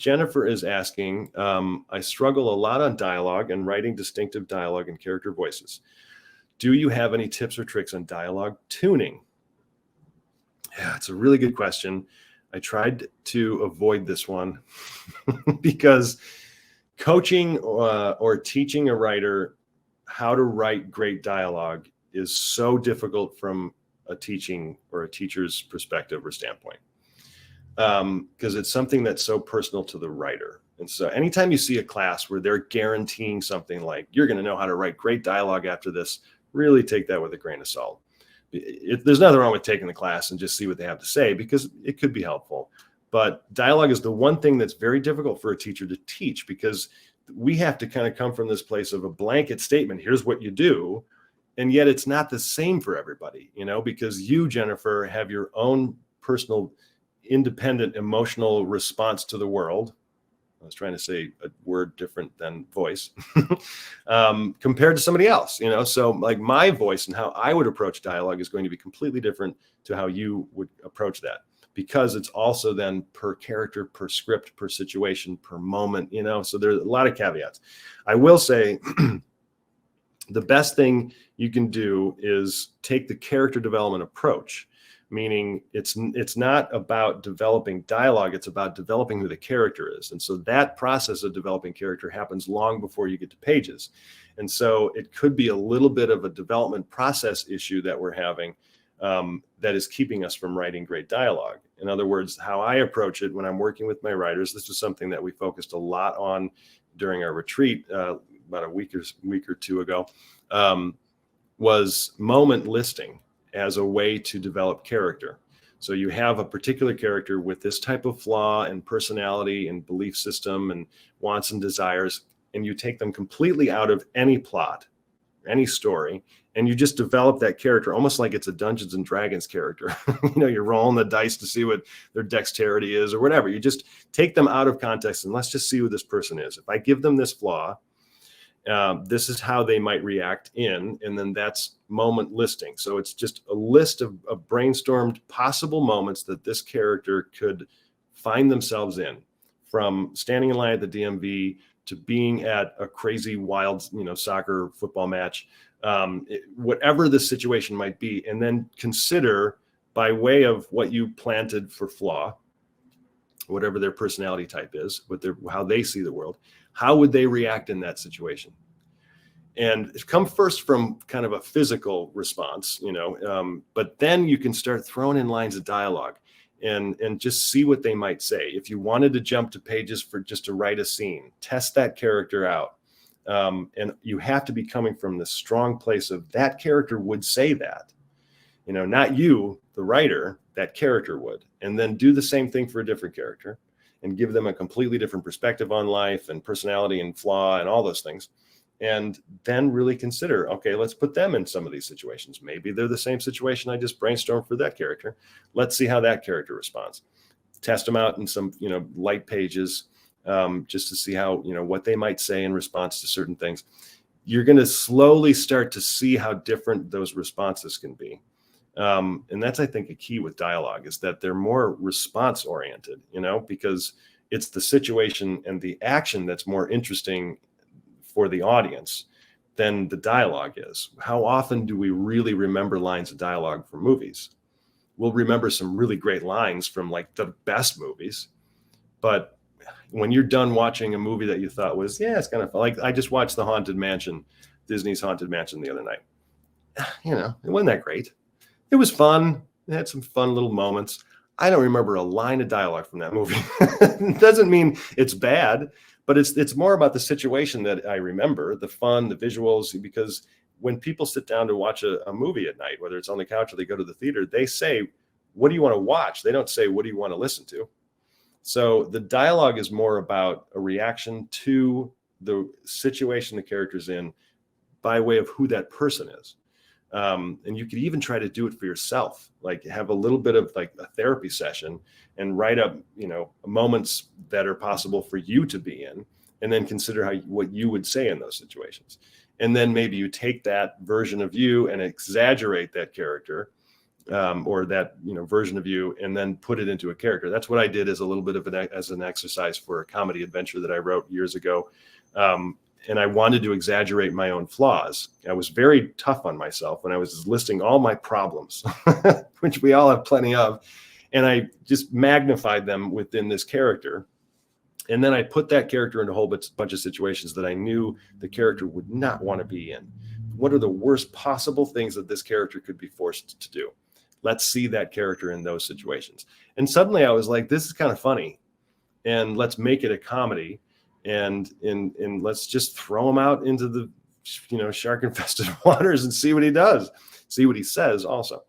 Jennifer is asking, I struggle a lot on dialogue and writing distinctive dialogue and character voices. Do you have any tips or tricks on dialogue tuning? Yeah, it's a really good question. I tried to avoid this one because coaching or teaching a writer how to write great dialogue is so difficult from a teaching or a teacher's perspective or standpoint, because it's something that's so personal to the writer. And so anytime you see a class where they're guaranteeing something like, you're going to know how to write great dialogue after this, really take that with a grain of salt. There's nothing wrong with taking the class and just see what they have to say, because it could be helpful. But dialogue is the one thing that's very difficult for a teacher to teach, because we have to kind of come from this place of a blanket statement. Here's what you do. And yet it's not the same for everybody, because you, Jennifer, have your own personal, independent, emotional response to the world. I was trying to say a word different than voice compared to somebody else, so like my voice and how I would approach dialogue is going to be completely different to how you would approach that, because it's also then per character, per script, per situation, per moment, so there's a lot of caveats. I will say the best thing you can do is take the character development approach, meaning it's not about developing dialogue, it's about developing who the character is. And so that process of developing character happens long before you get to pages. And so it could be a little bit of a development process issue that we're having that is keeping us from writing great dialogue. In other words, how I approach it when I'm working with my writers, this is something that we focused a lot on during our retreat about a week or two ago, was moment listing as a way to develop character. So you have a particular character with this type of flaw and personality and belief system and wants and desires, and you take them completely out of any plot, any story, and you just develop that character almost like it's a Dungeons and Dragons character. You're rolling the dice to see what their dexterity is or whatever. You just take them out of context and let's just see who this person is. If I give them this flaw, this is how they might react and then that's moment listing. So it's just a list of brainstormed possible moments that this character could find themselves in, from standing in line at the DMV to being at a crazy wild, soccer football match, whatever the situation might be, and then consider, by way of what you planted for flaw, whatever their personality type is, how they see the world, how would they react in that situation? And come first from kind of a physical response, but then you can start throwing in lines of dialogue and just see what they might say. If you wanted to jump to pages for just to write a scene, test that character out. And you have to be coming from the strong place of that character would say that, not you, the writer, that character would. And then do the same thing for a different character and give them a completely different perspective on life and personality and flaw and all those things. And then really consider, okay, let's put them in some of these situations. Maybe they're the same situation I just brainstormed for that character. Let's see how that character responds. Test them out in some, light pages, just to see how, what they might say in response to certain things. You're going to slowly start to see how different those responses can be. And that's, I think, a key with dialogue, is that they're more response oriented, because it's the situation and the action that's more interesting for the audience than the dialogue is. How often do we really remember lines of dialogue from movies? We'll remember some really great lines from like the best movies, but when you're done watching a movie that you thought was, it's kind of fun. Like I just watched the Haunted Mansion, Disney's Haunted Mansion, the other night. It wasn't that great. It was fun. It had some fun little moments. I don't remember a line of dialogue from that movie. It doesn't mean it's bad, but it's more about the situation that I remember, the fun, the visuals, because when people sit down to watch a movie at night, whether it's on the couch or they go to the theater, they say, what do you want to watch? They don't say, what do you want to listen to? So the dialogue is more about a reaction to the situation the character's in by way of who that person is. And you could even try to do it for yourself, like have a little bit of like a therapy session and write up, moments that are possible for you to be in, and then consider what you would say in those situations. And then maybe you take that version of you and exaggerate that character or that version of you, and then put it into a character. That's what I did as a little bit of an exercise for a comedy adventure that I wrote years ago. And I wanted to exaggerate my own flaws. I was very tough on myself when I was listing all my problems, which we all have plenty of. And I just magnified them within this character. And then I put that character in a whole bunch of situations that I knew the character would not want to be in. What are the worst possible things that this character could be forced to do? Let's see that character in those situations. And suddenly I was like, this is kind of funny. And let's make it a comedy. And let's just throw him out into the shark infested waters and see what he does, see what he says also.